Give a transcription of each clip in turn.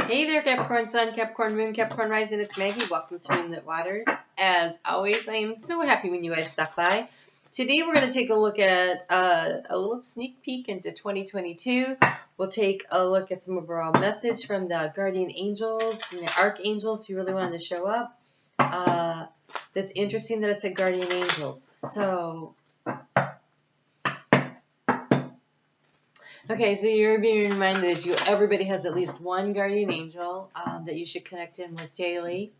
Hey there, Capricorn Sun, Capricorn Moon, Capricorn Rising. It's Maggie. Welcome to Moonlit Waters. As always, I am so happy when you guys stop by. Today, we're going to take a look at a little sneak peek into 2022. We'll take a look at some overall message from the guardian angels and the archangels who really wanted to show up. That's interesting that it said guardian angels. So, okay, so you're being reminded that everybody has at least one guardian angel that you should connect in with daily.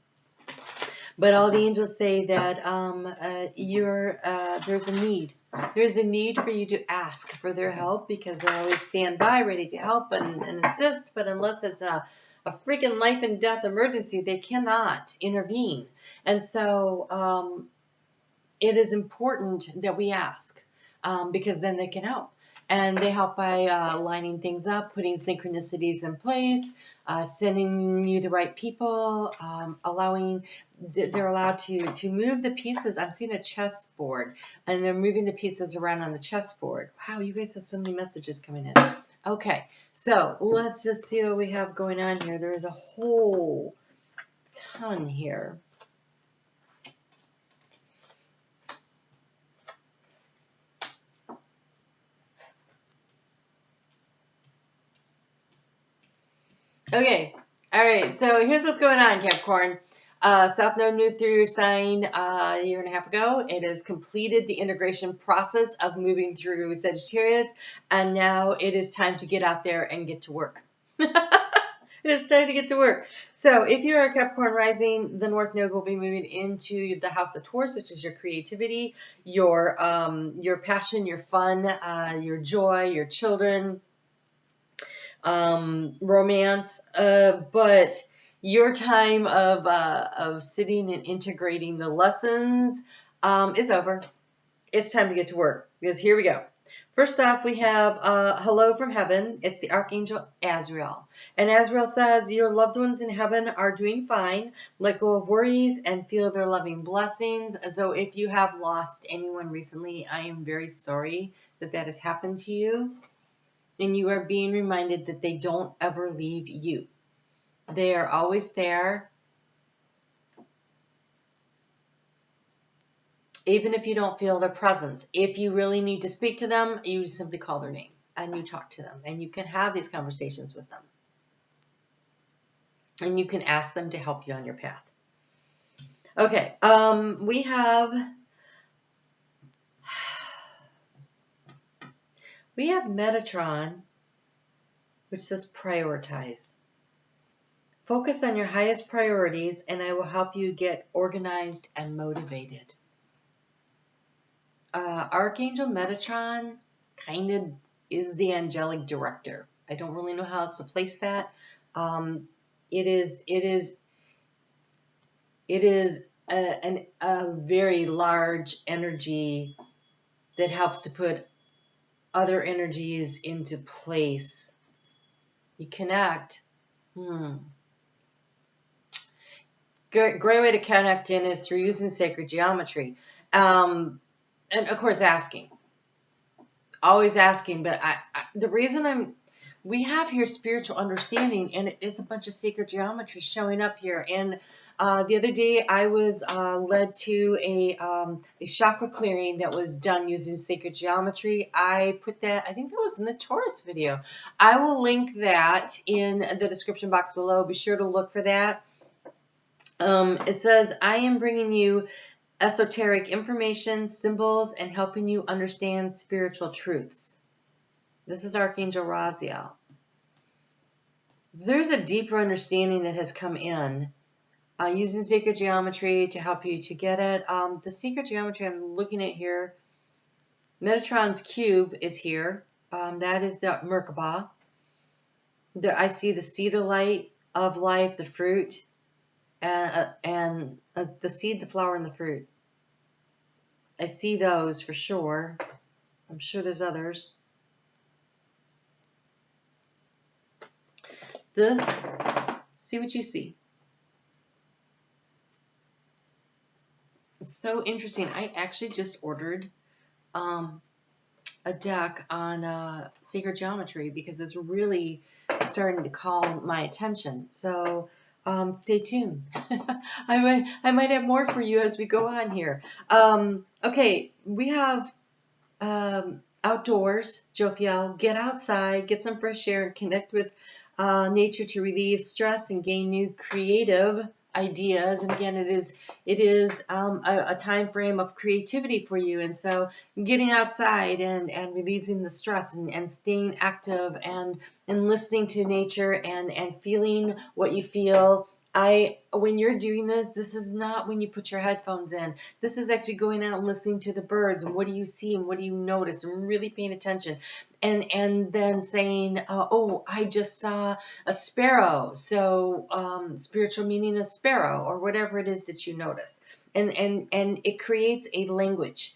But all the angels say that there's a need. There's a need for you to ask for their help because they always stand by ready to help and assist. But unless it's a freaking life and death emergency, they cannot intervene. And so it is important that we ask because then they can help. And they help by lining things up, putting synchronicities in place, sending you the right people, they're allowed to move the pieces. I'm seeing a chessboard, and they're moving the pieces around on the chessboard. Wow, you guys have so many messages coming in. Okay, so let's just see what we have going on here. There's a whole ton here. Okay, all right, so here's what's going on, Capricorn. South Node moved through your sign a year and a half ago. It has completed the integration process of moving through Sagittarius, and now it is time to get out there and get to work. It's time to get to work. So if you're a Capricorn rising, the North Node will be moving into the house of Taurus, which is your creativity, your passion, your fun, your joy, your children, romance, but your time of sitting and integrating the lessons is over. It's time to get to work, because here we go. First off, we have hello from heaven. It's the Archangel Azrael. And Azrael says, your loved ones in heaven are doing fine. Let go of worries and feel their loving blessings. So if you have lost anyone recently, I am very sorry that has happened to you. And you are being reminded that they don't ever leave you. They are always there. Even if you don't feel their presence. If you really need to speak to them, you simply call their name and you talk to them. And you can have these conversations with them. And you can ask them to help you on your path. Okay, we have Metatron, which says prioritize. Focus on your highest priorities, and I will help you get organized and motivated. Archangel Metatron kind of is the angelic director. I don't really know how else to place that. It is a very large energy that helps to put other energies into place. You connect. Great way to connect in is through using sacred geometry. And of course, asking. Always asking. But the reason we have here spiritual understanding, and it is a bunch of sacred geometry showing up here. And the other day, I was led to a chakra clearing that was done using sacred geometry. I put that, I think that was in the Taurus video. I will link that in the description box below. Be sure to look for that. It says, I am bringing you esoteric information, symbols, and helping you understand spiritual truths. This is Archangel Raziel. So there's a deeper understanding that has come in using sacred geometry to help you to get it. The secret geometry I'm looking at here, Metatron's cube is here. That is the Merkaba. I see the seed of light, of life, the fruit, and the seed, the flower, and the fruit. I see those for sure. I'm sure there's others. This, see what you see. It's so interesting. I actually just ordered a deck on sacred geometry because it's really that's starting to call my attention. So stay tuned. I might have more for you as we go on here. Okay, we have outdoors, Jophiel. Get outside, get some fresh air, and connect with nature to relieve stress and gain new creative ideas. And again, it is a time frame of creativity for you. And so getting outside and releasing the stress and staying active and listening to nature and feeling what you feel. When you're doing this is not when you put your headphones in. This is actually going out and listening to the birds and what do you see and what do you notice and really paying attention. And then saying, oh, I just saw a sparrow. So spiritual meaning of sparrow or whatever it is that you notice. And it creates a language.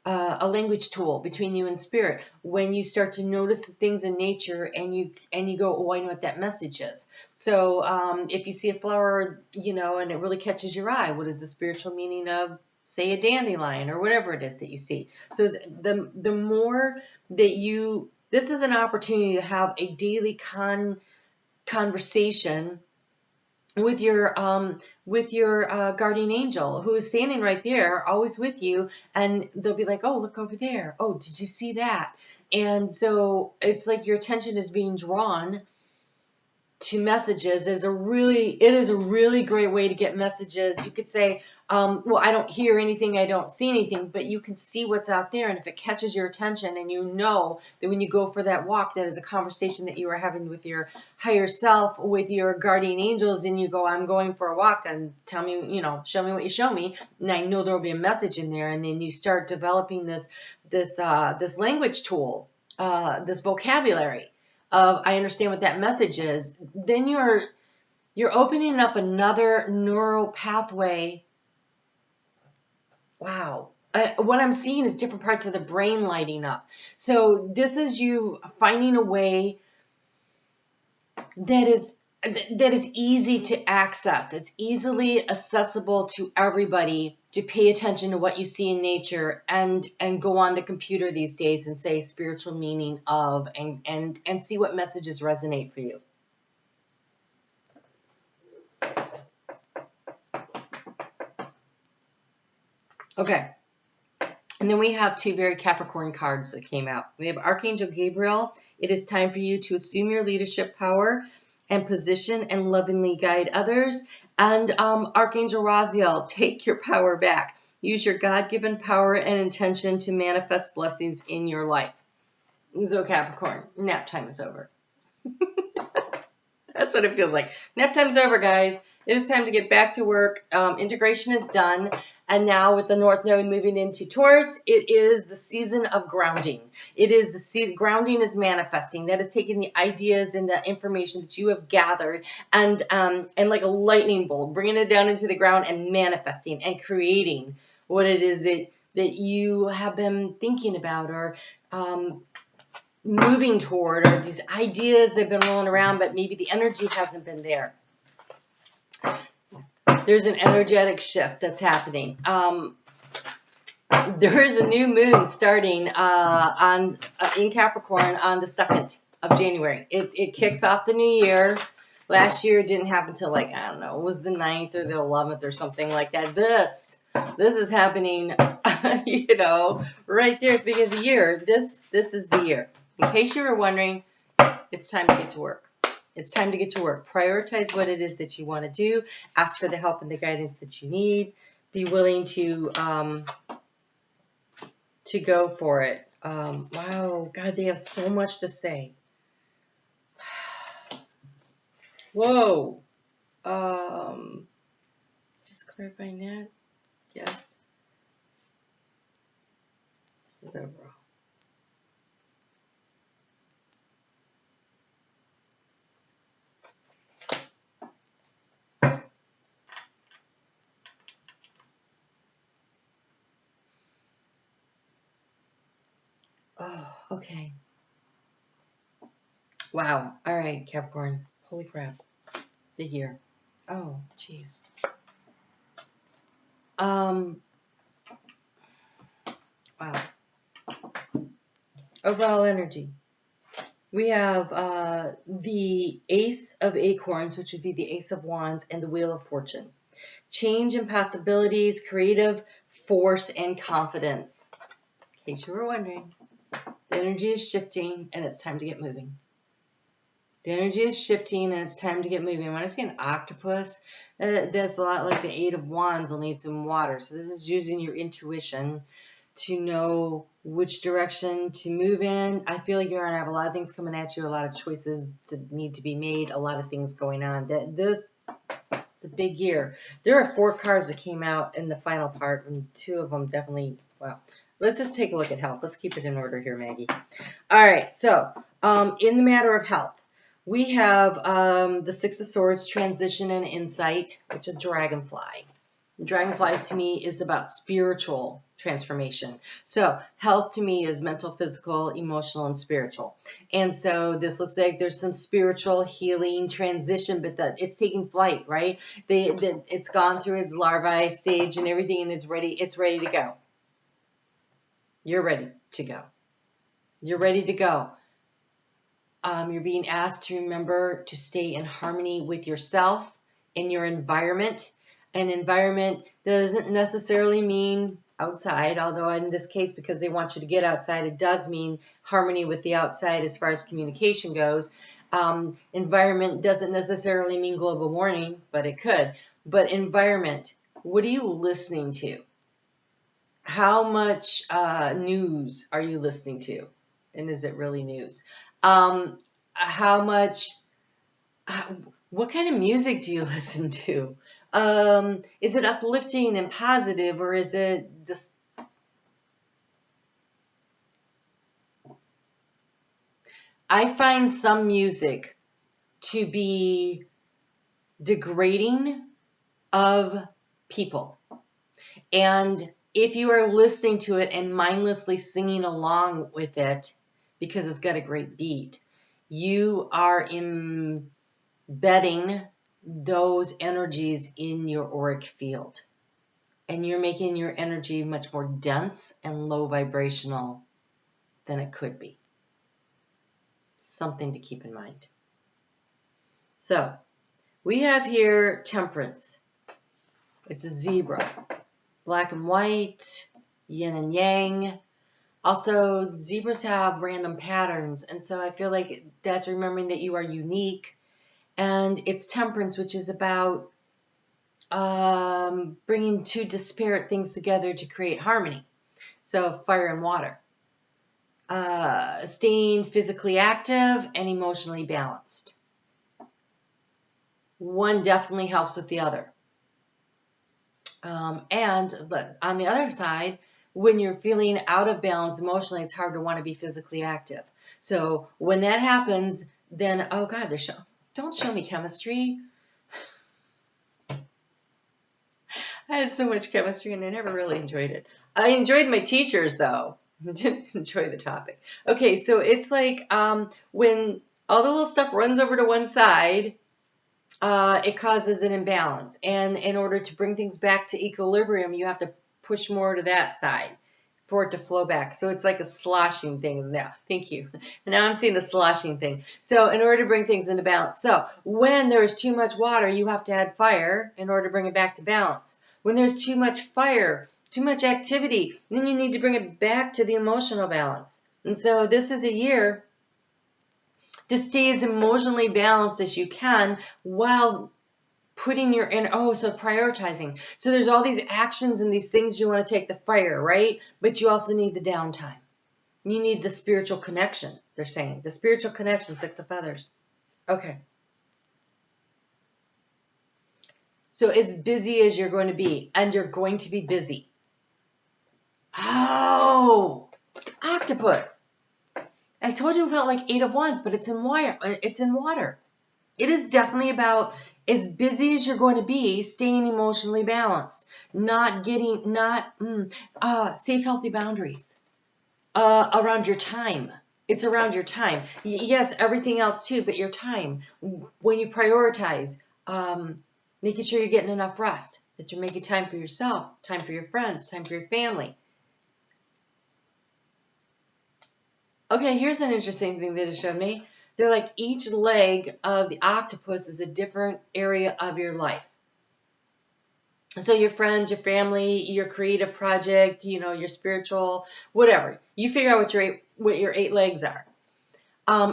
A language tool between you and spirit when you start to notice the things in nature and you go, oh, I know what that message is. So if you see a flower, and it really catches your eye, what is the spiritual meaning of, say, a dandelion or whatever it is that you see? So the more that this is an opportunity to have a daily conversation with your guardian angel who is standing right there, always with you, and they'll be like, oh, look over there. Oh, did you see that? And so it's like your attention is being drawn to messages. It is a really great way to get messages. You could say, well, I don't hear anything, I don't see anything, but you can see what's out there. And if it catches your attention and you know that when you go for that walk, that is a conversation that you are having with your higher self, with your guardian angels, and you go, I'm going for a walk and tell me, show me what you show me. And I know there'll be a message in there. And then you start developing this language tool, this vocabulary of I understand what that message is. Then you're opening up another neural pathway. Wow. What I'm seeing is different parts of the brain lighting up. So this is you finding a way that is easy to access. It's easily accessible to everybody to pay attention to what you see in nature and go on the computer these days and say spiritual meaning of and see what messages resonate for you. Okay. And then we have two very Capricorn cards that came out. We have Archangel Gabriel. It is time for you to assume your leadership power and position and lovingly guide others. And Archangel Raziel, take your power back. Use your God-given power and intention to manifest blessings in your life. So Capricorn, nap time is over. That's what it feels like. Nap time's over, guys. It is time to get back to work. Integration is done. And now with the North Node moving into Taurus, it is the season of grounding. It is the season, grounding is manifesting. That is taking the ideas and the information that you have gathered and like a lightning bolt, bringing it down into the ground and manifesting and creating what it is that you have been thinking about or moving toward, or these ideas that have been rolling around, but maybe the energy hasn't been there. There's an energetic shift that's happening. There is a new moon starting in Capricorn on the 2nd of January. It kicks off the new year. Last year it didn't happen until it was the 9th or the 11th or something like that. This is happening, right there at the beginning of the year. This is the year. In case you were wondering, it's time to get to work. It's time to get to work. Prioritize what it is that you want to do. Ask for the help and the guidance that you need. Be willing to go for it. Wow, God, they have so much to say. Whoa. Is this clarifying that? Yes. This is overall. Oh, okay. Wow. All right, Capricorn. Holy crap. Big year. Oh, jeez. Wow. Overall energy. We have the Ace of Acorns, which would be the Ace of Wands, and the Wheel of Fortune. Change and possibilities, creative force, and confidence. In case you were wondering, the energy is shifting and it's time to get moving. The energy is shifting and it's time to get moving. When I say an octopus, that's a lot like the Eight of Wands, only it's in water. So this is using your intuition to know which direction to move in. I feel like you're going to have a lot of things coming at you, a lot of choices to need to be made, a lot of things going on. It's a big year. There are 4 cards that came out in the final part, and 2 of them definitely, well, let's just take a look at health. Let's keep it in order here, Maggie. All right, so in the matter of health, we have the Six of Swords, transition and insight, which is dragonfly. Dragonflies to me is about spiritual transformation. So health to me is mental, physical, emotional, and spiritual. And so this looks like there's some spiritual healing transition, but it's taking flight, right? It's gone through its larvae stage and everything, and it's ready to go. You're ready to go. You're ready to go. You're being asked to remember to stay in harmony with yourself and your environment. An environment doesn't necessarily mean outside, although in this case, because they want you to get outside, it does mean harmony with the outside as far as communication goes. Environment doesn't necessarily mean global warming, but it could. But environment, what are you listening to? How much news are you listening to? And is it really news? What kind of music do you listen to? Is it uplifting and positive, or is it just... I find some music to be degrading of people. And if you are listening to it and mindlessly singing along with it, because it's got a great beat, you are embedding those energies in your auric field. And you're making your energy much more dense and low vibrational than it could be. Something to keep in mind. So, we have here Temperance. It's a zebra. Black and white, yin and yang. Also, zebras have random patterns, and so I feel like that's remembering that you are unique. And it's Temperance, which is about bringing 2 disparate things together to create harmony. So fire and water. Staying physically active and emotionally balanced. One definitely helps with the other. And on the other side, when you're feeling out of balance emotionally, it's hard to want to be physically active. So when that happens, then, oh God, don't show me chemistry. I had so much chemistry and I never really enjoyed it. I enjoyed my teachers though. I didn't enjoy the topic. Okay, so it's like when all the little stuff runs over to one side, it causes an imbalance. And in order to bring things back to equilibrium, you have to push more to that side for it to flow back. So it's like a sloshing thing now. Thank you. And now I'm seeing a sloshing thing. So in order to bring things into balance. So when there's too much water, you have to add fire in order to bring it back to balance. When there's too much fire, too much activity, then you need to bring it back to the emotional balance. And so this is a year to stay as emotionally balanced as you can while putting your so prioritizing. So there's all these actions and these things you want to take the fire, right? But you also need the downtime. You need the spiritual connection, they're saying. The spiritual connection, 6 of feathers. Okay. So as busy as you're going to be, and you're going to be busy. Oh, octopus. I told you it felt like 8 of Wands, but it's in water. It is definitely about as busy as you're going to be, staying emotionally balanced, safe, healthy boundaries around your time. It's around your time. Yes, everything else too, but your time. When you prioritize, making sure you're getting enough rest, that you're making time for yourself, time for your friends, time for your family. Okay, here's an interesting thing that it showed me. They're like each leg of the octopus is a different area of your life. So your friends, your family, your creative project, your spiritual, whatever. You figure out what your 8 legs are.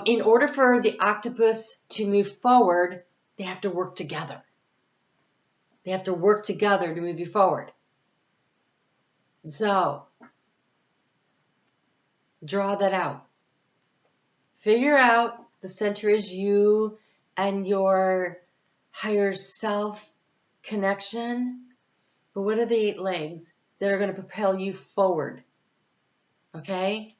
In order for the octopus to move forward, they have to work together. They have to work together to move you forward. So, draw that out. Figure out the center is you and your higher self connection. But what are the 8 legs that are going to propel you forward? Okay?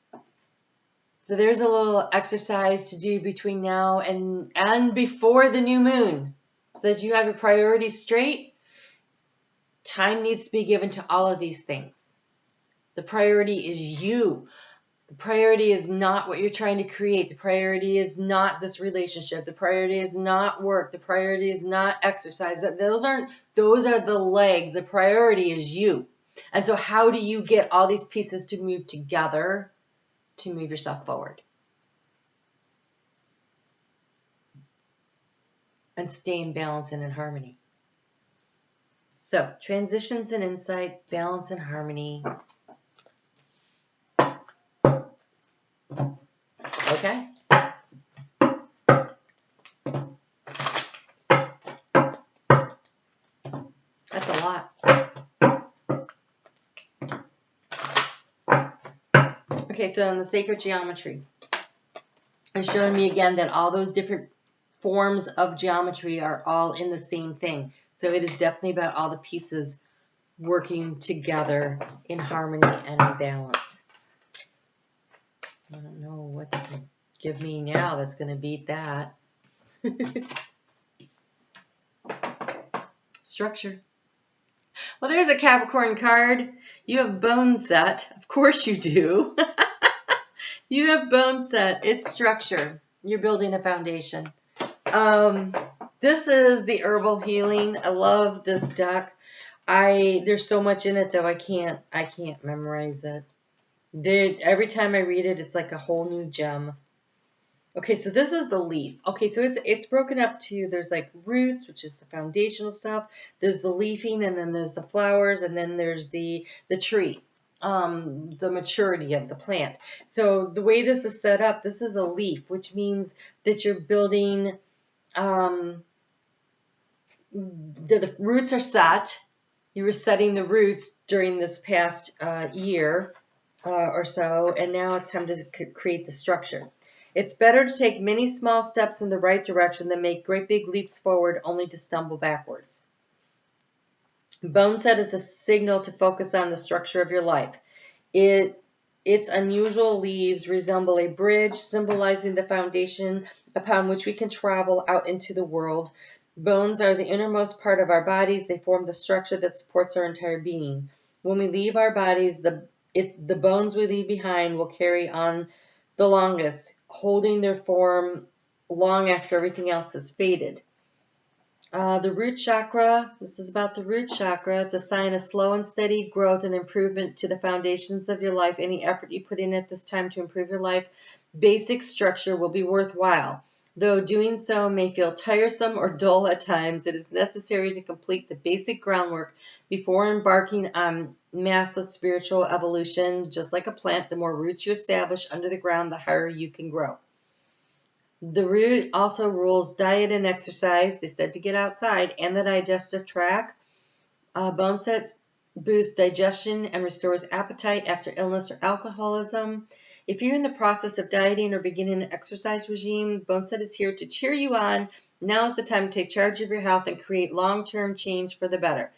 So there's a little exercise to do between now and before the new moon, so that you have your priorities straight. Time needs to be given to all of these things. The priority is you. The priority is not what you're trying to create. The priority is not this relationship. The priority is not work. The priority is not exercise. Those are the legs. The priority is you. And so how do you get all these pieces to move together to move yourself forward? And stay in balance and in harmony. So, transitions and insight, balance and harmony. Okay? That's a lot. Okay, so in the sacred geometry, it's showing me again that all those different forms of geometry are all in the same thing. So it is definitely about all the pieces working together in harmony and in balance. I don't know what they can give me now that's going to beat that. Structure. Well, there's a Capricorn card. You have bone set. Of course you do. You have bone set. It's structure. You're building a foundation. This is the herbal healing. I love this deck. There's so much in it though. I can't memorize it. Every time I read it, it's like a whole new gem. Okay, so this is the leaf. Okay, so it's broken up to, there's like roots, which is the foundational stuff. There's the leafing, and then there's the flowers, and then there's the tree, the maturity of the plant. So the way this is set up, this is a leaf, which means that you're building, the roots are set. You were setting the roots during this past year or so, and now it's time to create the structure. It's better to take many small steps in the right direction than make great big leaps forward only to stumble backwards. Bone set is a signal to focus on the structure of your life. Its unusual leaves resemble a bridge symbolizing the foundation upon which we can travel out into the world. Bones are the innermost part of our bodies. They form the structure that supports our entire being. When we leave our bodies, the bones we leave behind will carry on the longest, holding their form long after everything else has faded. The root chakra, this is about the root chakra. It's a sign of slow and steady growth and improvement to the foundations of your life. Any effort you put in at this time to improve your life, basic structure will be worthwhile. Though doing so may feel tiresome or dull at times, it is necessary to complete the basic groundwork before embarking on massive spiritual evolution. Just like a plant, the more roots you establish under the ground, the higher you can grow. The root also rules diet and exercise. They said to get outside, and the digestive tract. Bone sets boosts digestion and restores appetite after illness or alcoholism. If you're in the process of dieting or beginning an exercise regime, Bone Set is here to cheer you on. Now is the time to take charge of your health and create long-term change for the better.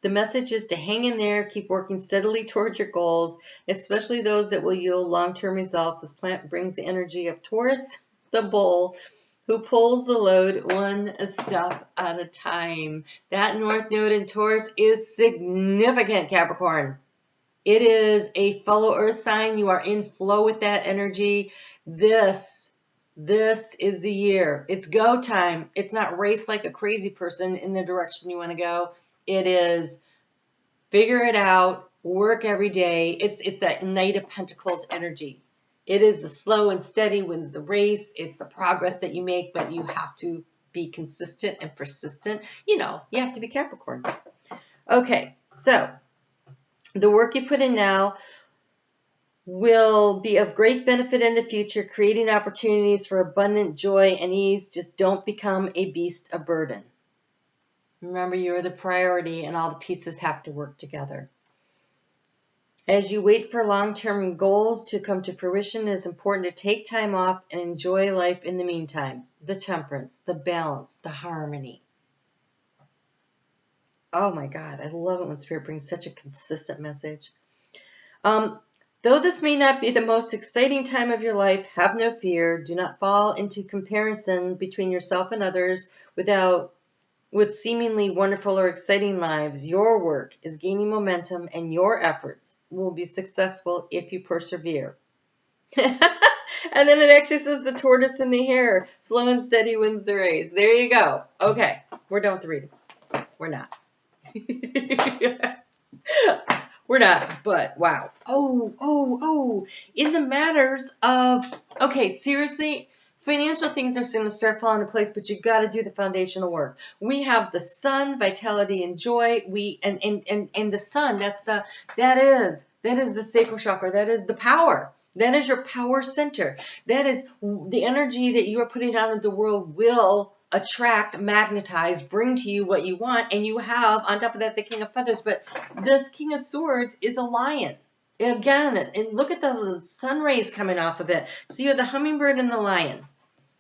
The message is to hang in there, keep working steadily towards your goals, especially those that will yield long-term results. This plant brings the energy of Taurus, the bull, who pulls the load one step at a time. That North Node in Taurus is significant, Capricorn. It is a fellow earth sign. You are in flow with that energy. This is the year. It's go time. It's not race like a crazy person in the direction you want to go. It is figure it out, work every day. It's that Knight of Pentacles energy. It is the slow and steady wins the race. It's the progress that you make, but you have to be consistent and persistent. You know, you have to be Capricorn. Okay, so the work you put in now will be of great benefit in the future, creating opportunities for abundant joy and ease. Just don't become a beast of burden. Remember, you're the priority and all the pieces have to work together. As you wait for long-term goals to come to fruition, it is important to take time off and enjoy life in the meantime. The temperance, the balance, the harmony. Oh my God, I love it when Spirit brings such a consistent message. Though this may not be the most exciting time of your life, have no fear. Do not fall into comparison between yourself and others with seemingly wonderful or exciting lives. Your work is gaining momentum and your efforts will be successful if you persevere. And then it actually says the tortoise and the hare, slow and steady wins the race. There you go. Okay, we're done with the reading. We're not. We're not, but wow. Oh. In the matters of, okay, seriously, financial things are going to start falling into place, but you got to do the foundational work. We have the sun, vitality and joy. And the sun, that is the sacral chakra. That is the power. That is your power center. That is the energy that you are putting out into the world will attract, magnetize, bring to you what you want. And you have, on top of that, the King of Feathers. But this King of Swords is a lion. Again, and look at the sun rays coming off of it. So you have the hummingbird and the lion.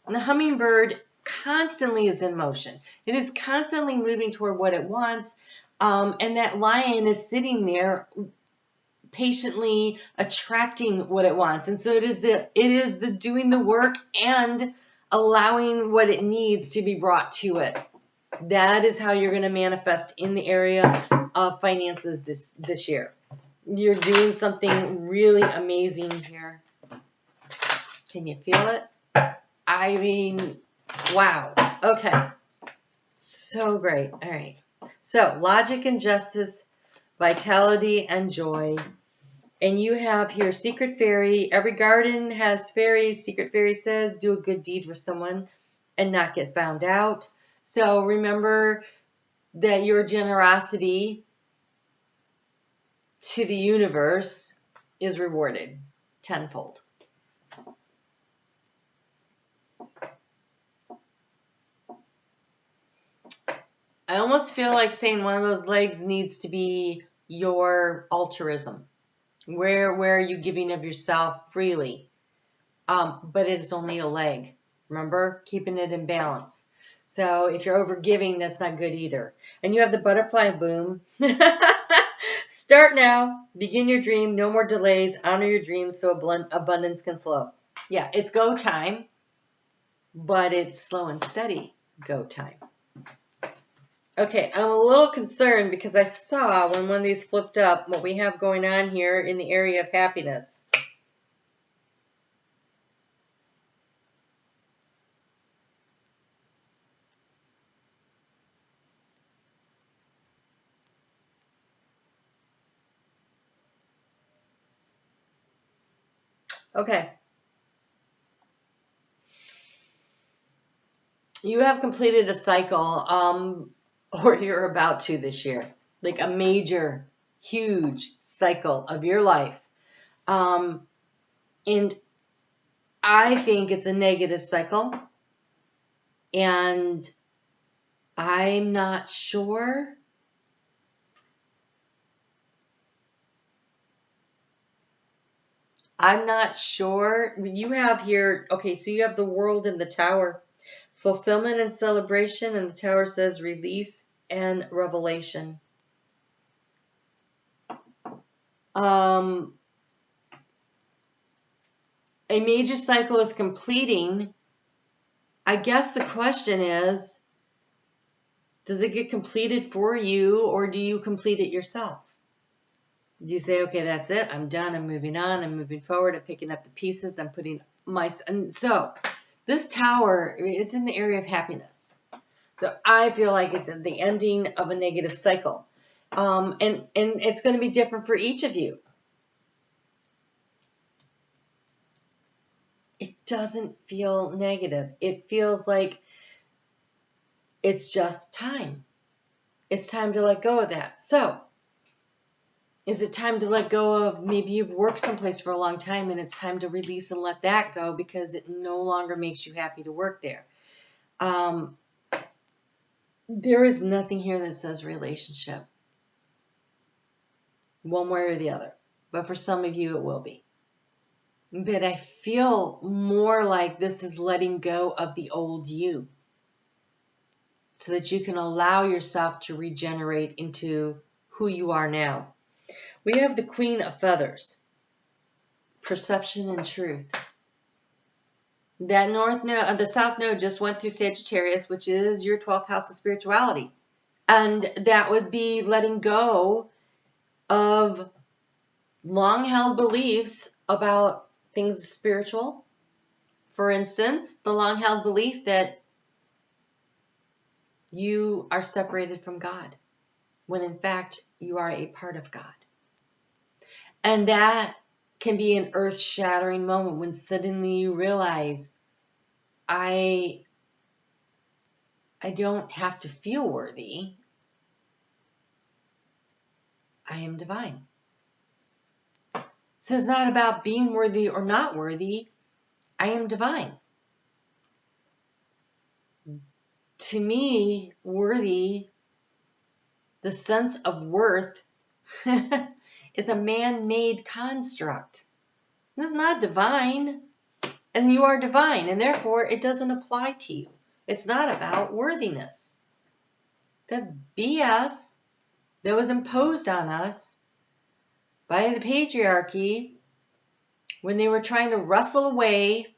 And the hummingbird constantly is in motion. It is constantly moving toward what it wants. And that lion is sitting there patiently attracting what it wants. And so it is the doing the work and allowing what it needs to be brought to it. That is how you're going to manifest in the area of finances this year. You're doing something really amazing here. Can you feel it? I mean, wow. Okay. So great. All right. So logic and justice, vitality and joy. And you have here Secret Fairy. Every garden has fairies. Secret Fairy says do a good deed for someone and not get found out. So remember that your generosity to the universe is rewarded tenfold. I almost feel like saying one of those legs needs to be your altruism. Where are you giving of yourself freely? But it is only a leg. Remember, keeping it in balance. So if you're over giving, that's not good either. And you have the butterfly boom. Start now. Begin your dream. No more delays. Honor your dreams so abundance can flow. Yeah, it's go time, but it's slow and steady go time. Okay, I'm a little concerned because I saw when one of these flipped up what we have going on here in the area of happiness. Okay. You have completed a cycle, or you're about to this year, like a major, huge cycle of your life. And I think it's a negative cycle. And I'm not sure. You have here, okay, so you have the world in the tower. Fulfillment and celebration, and the tower says release and revelation. A major cycle is completing. I guess the question is, does it get completed for you, or do you complete it yourself? Do you say, okay, that's it, I'm done, I'm moving on, I'm moving forward, I'm picking up the pieces, I'm putting and so this tower is in the area of happiness. So I feel like it's at the ending of a negative cycle. And it's going to be different for each of you. doesn't feel negative. It feels like it's just time. It's time to let go of that. So, is it time to let go of, maybe you've worked someplace for a long time and it's time to release and let that go because it no longer makes you happy to work there. There is nothing here that says relationship, one way or the other. But for some of you, it will be. But I feel more like this is letting go of the old you so that you can allow yourself to regenerate into who you are now. We have the Queen of Feathers, perception and truth. That north node, the south node just went through Sagittarius, which is your 12th house of spirituality. And that would be letting go of long-held beliefs about things spiritual. For instance, the long-held belief that you are separated from God, when in fact you are a part of God. And that can be an earth-shattering moment when suddenly you realize, I don't have to feel worthy. I am divine. So it's not about being worthy or not worthy. I am divine. To me, worthy, the sense of worth, is a man-made construct. This is not divine. And you are divine, and therefore it doesn't apply to you. It's not about worthiness. That's BS that was imposed on us by the patriarchy when they were trying to wrestle away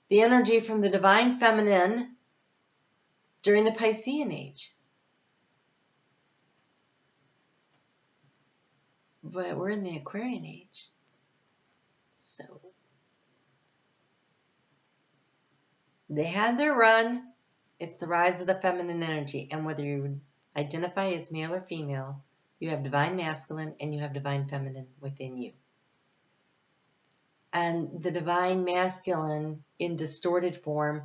the energy from the divine feminine during the Piscean age. But we're in the Aquarian age. So they had their run. It's the rise of the feminine energy. And whether you identify as male or female, you have divine masculine and you have divine feminine within you. And the divine masculine in distorted form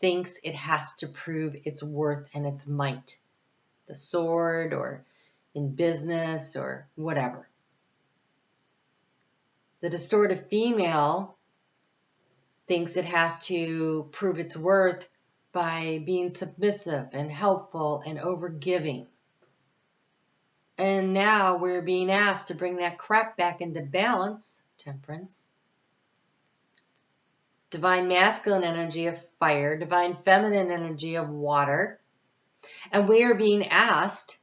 thinks it has to prove its worth and its might. The sword, or in business, or whatever. The distorted female thinks it has to prove its worth by being submissive and helpful and overgiving. And now we're being asked to bring that crap back into balance, Temperance. Divine masculine energy of fire, divine feminine energy of water. And we are being asked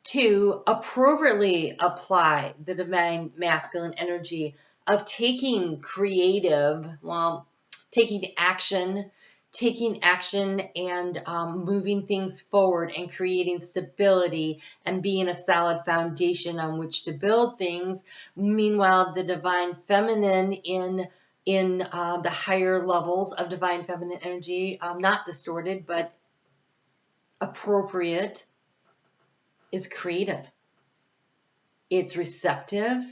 to appropriately apply the divine masculine energy of taking action and moving things forward and creating stability and being a solid foundation on which to build things. Meanwhile, the divine feminine in the higher levels of divine feminine energy, not distorted, but appropriate, is creative. It's receptive,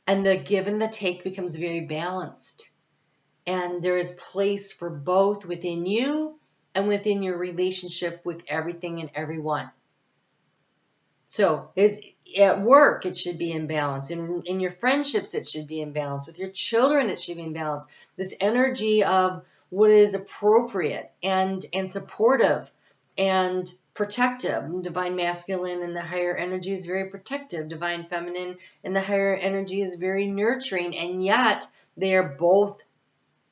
and the give and the take becomes very balanced. And there is place for both within you and within your relationship with everything and everyone. So at work, it should be in balance. In your friendships, it should be in balance. With your children, it should be in balance. This energy of what is appropriate and supportive and protective. Divine masculine in the higher energy is very protective. Divine feminine in the higher energy is very nurturing. And yet, they are both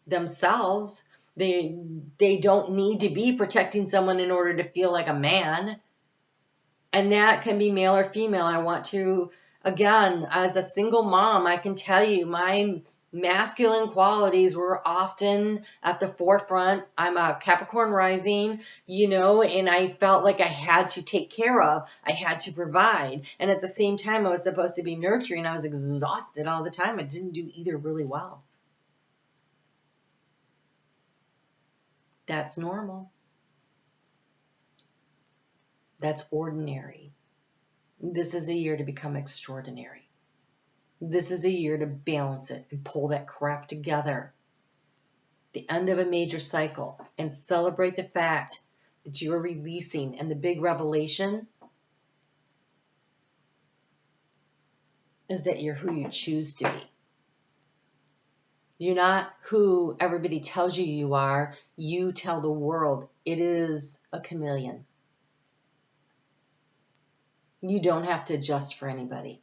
themselves. They don't need to be protecting someone in order to feel like a man. And that can be male or female. I want to, again, as a single mom, I can tell you my masculine qualities were often at the forefront. I'm a Capricorn rising, and I felt like I had to take care of. I had to provide. And at the same time, I was supposed to be nurturing. I was exhausted all the time. I didn't do either really well. That's normal. That's ordinary. This is a year to become extraordinary. This is a year to balance it and pull that crap together. the end of a major cycle, and celebrate the fact that you are releasing. And the big revelation is that you're who you choose to be. You're not who everybody tells you you are. You tell the world. It is a chameleon. You don't have to adjust for anybody.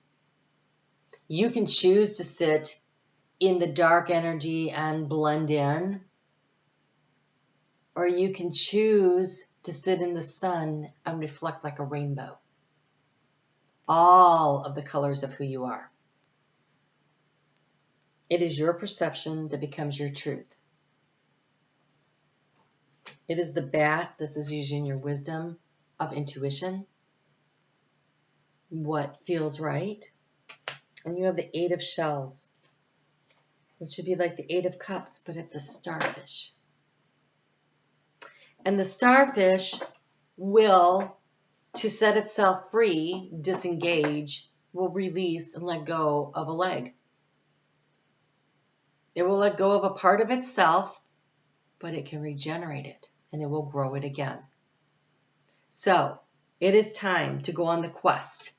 You can choose to sit in the dark energy and blend in, or you can choose to sit in the sun and reflect like a rainbow. All of the colors of who you are. It is your perception that becomes your truth. It is the bat. This is using your wisdom of intuition. What feels right. And you have the 8 of shells, which would be like the 8 of cups, but it's a starfish. And the starfish will, to set itself free, disengage, will release and let go of a leg. It will let go of a part of itself, but it can regenerate it and it will grow it again. So it is time to go on the quest.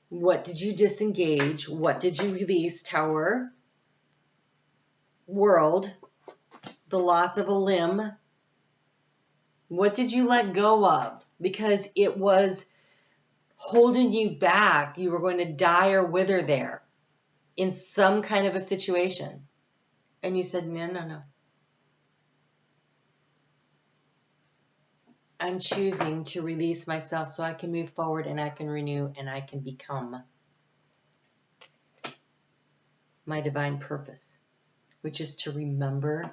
What did you disengage? What did you release? Tower, world, the loss of a limb. What did you let go of? Because it was holding you back. You were going to die or wither there in some kind of a situation. And you said, no. I'm choosing to release myself so I can move forward and I can renew and I can become my divine purpose, which is to remember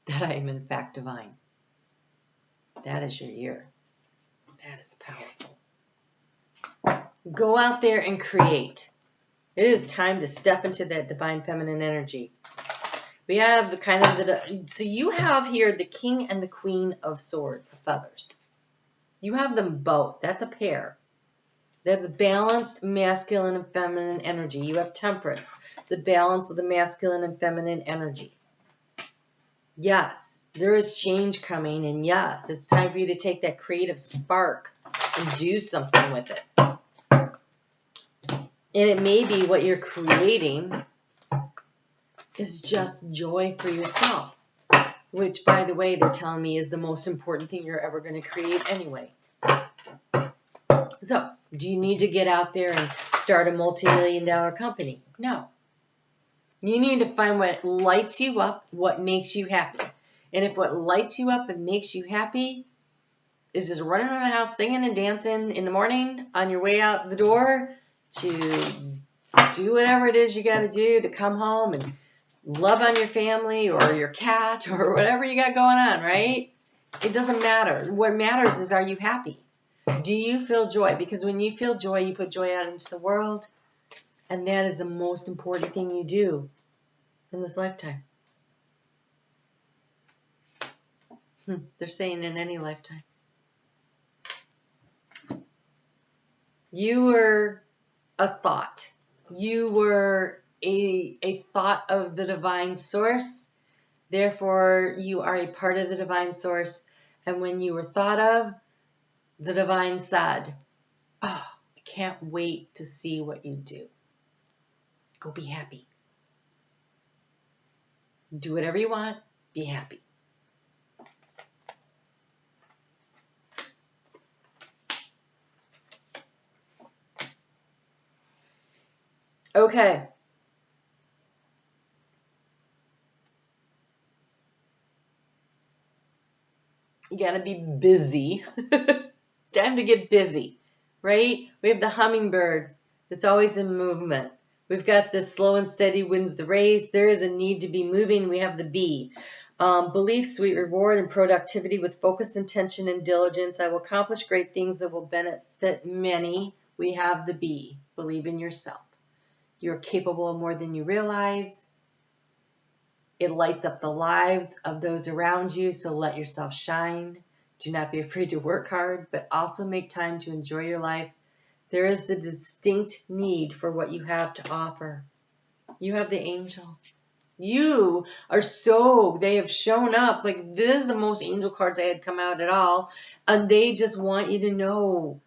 that I am in fact divine. That is your year. That is powerful. Go out there and create. It is time to step into that divine feminine energy. We have the kind of so you have here the King and the Queen of Swords, of feathers. You have them both. That's a pair. That's balanced masculine and feminine energy. You have Temperance, the balance of the masculine and feminine energy. Yes, there is change coming, and yes, it's time for you to take that creative spark and do something with it. And it may be what you're creating is just joy for yourself, which, by the way, they're telling me is the most important thing you're ever going to create anyway. So, do you need to get out there and start a multi-million-dollar company? No. You need to find what lights you up, what makes you happy. And if what lights you up and makes you happy is just running around the house singing and dancing in the morning on your way out the door to do whatever it is you got to do to come home and love on your family or your cat or whatever you got going on, right? It doesn't matter. What matters is, are you happy? Do you feel joy? Because when you feel joy, you put joy out into the world. And that is the most important thing you do in this lifetime. They're saying in any lifetime. You were a thought. You were a thought of the divine source. Therefore, you are a part of the divine source. And when you were thought of, the divine said, oh, I can't wait to see what you do. Go be happy. Do whatever you want. Be happy. Okay. You got to be busy. It's time to get busy, right? We have the hummingbird that's always in movement. We've got the slow and steady wins the race. There is a need to be moving. We have the bee. Belief, sweet reward, and productivity with focus, intention, and diligence. I will accomplish great things that will benefit many. We have the bee. Believe in yourself. You're capable of more than you realize. It lights up the lives of those around you, so let yourself shine. Do not be afraid to work hard, but also make time to enjoy your life. There is a distinct need for what you have to offer. You have the angel. You are they have shown up. Like, this is the most angel cards I had come out at all. And they just want you to know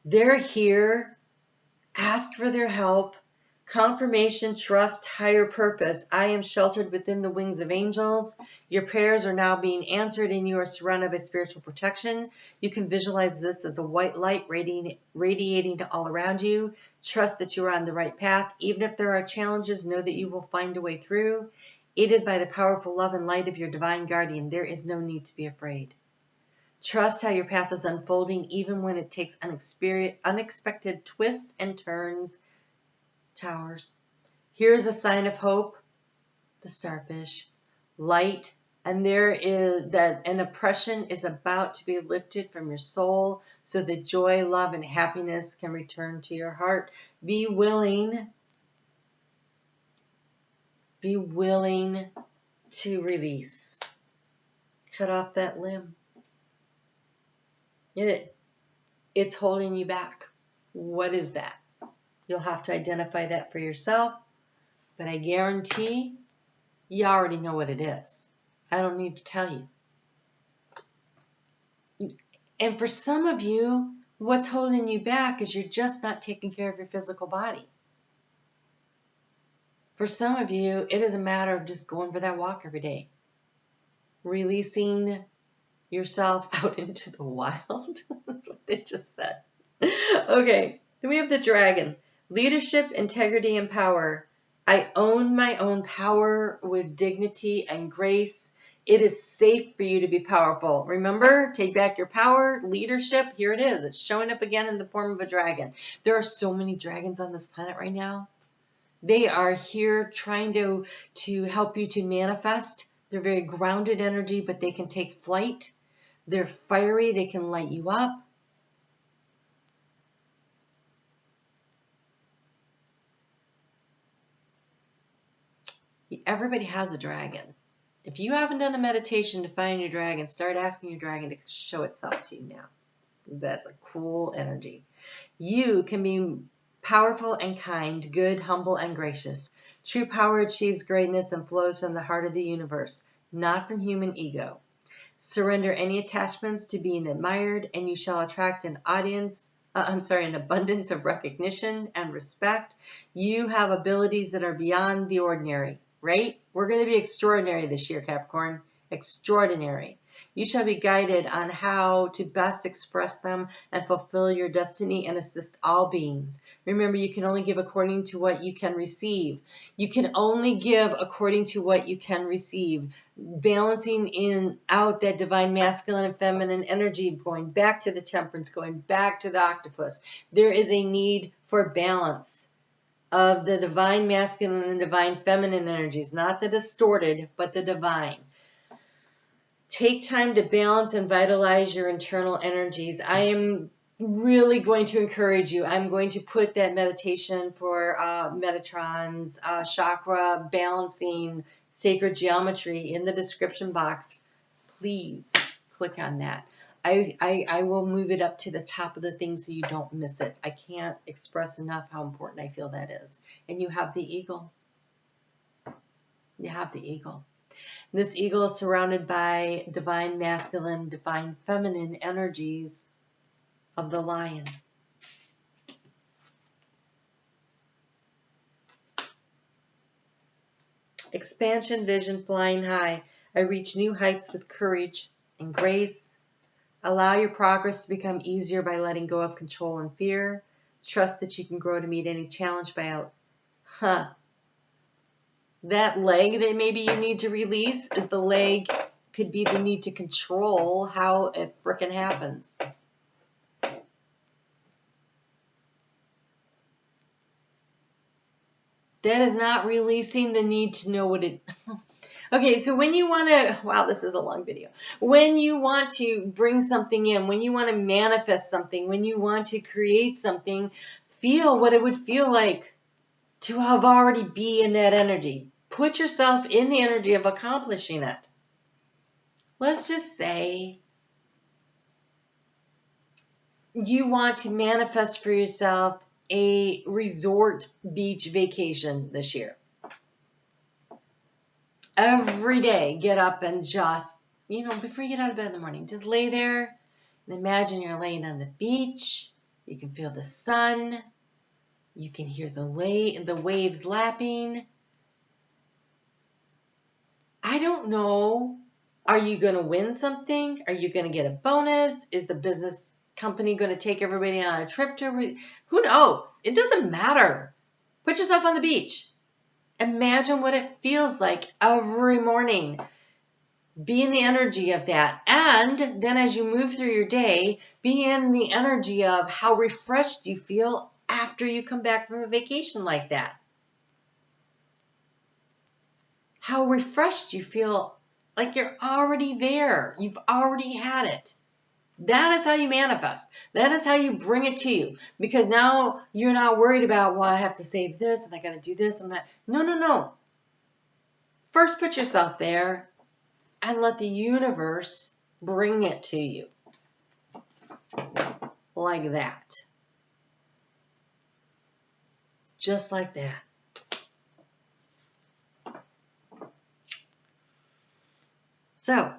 they're here. Ask for their help. Confirmation, trust, higher purpose. I am sheltered within the wings of angels. Your prayers are now being answered and you are surrounded by spiritual protection. You can visualize this as a white light radiating to all around you. Trust that you are on the right path. Even if there are challenges, know that you will find a way through. Aided by the powerful love and light of your divine guardian, there is no need to be afraid. Trust how your path is unfolding, even when it takes unexpected twists and turns. Towers. Here's a sign of hope, the starfish, light, and there is that an oppression is about to be lifted from your soul so that joy, love, and happiness can return to your heart. Be willing to release. Cut off that limb. It's holding you back. What is that? You'll have to identify that for yourself, but I guarantee you already know what it is. I don't need to tell you. And for some of you, what's holding you back is you're just not taking care of your physical body. For some of you, it is a matter of just going for that walk every day. Releasing yourself out into the wild. That's what they just said. Okay, then we have the dragon. Leadership, integrity, and power. I own my own power with dignity and grace. It is safe for you to be powerful. Remember, take back your power, leadership. Here it is. It's showing up again in the form of a dragon. There are so many dragons on this planet right now. They are here trying to help you to manifest. They're very grounded energy, but they can take flight. They're fiery. They can light you up. Everybody has a dragon. If you haven't done a meditation to find your dragon, start asking your dragon to show itself to you now. That's a cool energy. You can be powerful and kind, good, humble, and gracious. True power achieves greatness and flows from the heart of the universe, not from human ego. Surrender any attachments to being admired, and you shall attract an abundance of recognition and respect. You have abilities that are beyond the ordinary, right? We're going to be extraordinary this year, Capricorn. Extraordinary. You shall be guided on how to best express them and fulfill your destiny and assist all beings. Remember, you can only give according to what you can receive. You can only give according to what you can receive. Balancing out that divine masculine and feminine energy, going back to the temperance, going back to the octopus. There is a need for balance of the divine masculine and divine feminine energies, not the distorted, but the divine. Take time to balance and vitalize your internal energies. I am really going to encourage you. I'm going to put that meditation for Metatron's chakra balancing sacred geometry in the description box. Please click on that. I will move it up to the top of the thing so you don't miss it. I can't express enough how important I feel that is. And you have the eagle. You have the eagle. This eagle is surrounded by divine masculine, divine feminine energies of the lion. Expansion, vision, flying high. I reach new heights with courage and grace. Allow your progress to become easier by letting go of control and fear. Trust that you can grow to meet any challenge by that leg that maybe you need to release is the leg, could be the need to control how it frickin' happens. That is not releasing the need to know what it... Okay, so when you want to... Wow, this is a long video. When you want to bring something in, when you want to manifest something, when you want to create something, feel what it would feel like to have already be in that energy. Put yourself in the energy of accomplishing it. Let's just say you want to manifest for yourself a resort beach vacation this year. every day, get up and just, before you get out of bed in the morning, just lay there and imagine you're laying on the beach. You can feel the sun. You can hear the waves lapping. I don't know. Are you going to win something? Are you going to get a bonus? Is the business company going to take everybody on a trip to? Who knows? It doesn't matter. Put yourself on the beach. Imagine what it feels like every morning. Be in the energy of that. And then as you move through your day, be in the energy of how refreshed you feel after you come back from a vacation like that. How refreshed you feel, like you're already there. You've already had it. That is how you manifest. That is how you bring it to you. Because now you're not worried about, well, I have to save this and I got to do this. No. First put yourself there and let the universe bring it to you. Like that. Just like that. So,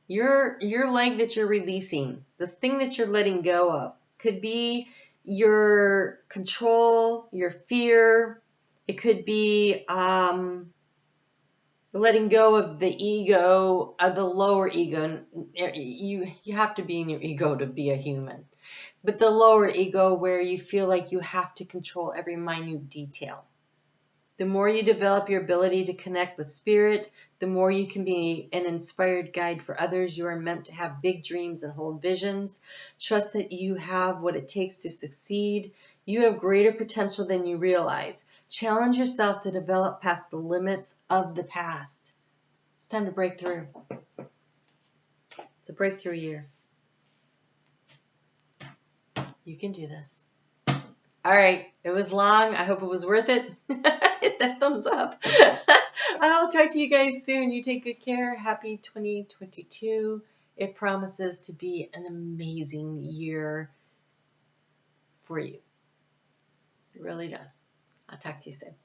your leg that you're releasing, this thing that you're letting go of, could be your control, your fear. It could be letting go of the ego, of the lower ego. You have to be in your ego to be a human. But the lower ego where you feel like you have to control every minute detail. The more you develop your ability to connect with spirit, the more you can be an inspired guide for others. You are meant to have big dreams and hold visions. Trust that you have what it takes to succeed. You have greater potential than you realize. Challenge yourself to develop past the limits of the past. It's time to break through. It's a breakthrough year. You can do this. All right. It was long. I hope it was worth it. Hit that thumbs up. I'll talk to you guys soon. You take good care. Happy 2022. It promises to be an amazing year for you. It really does. I'll talk to you soon.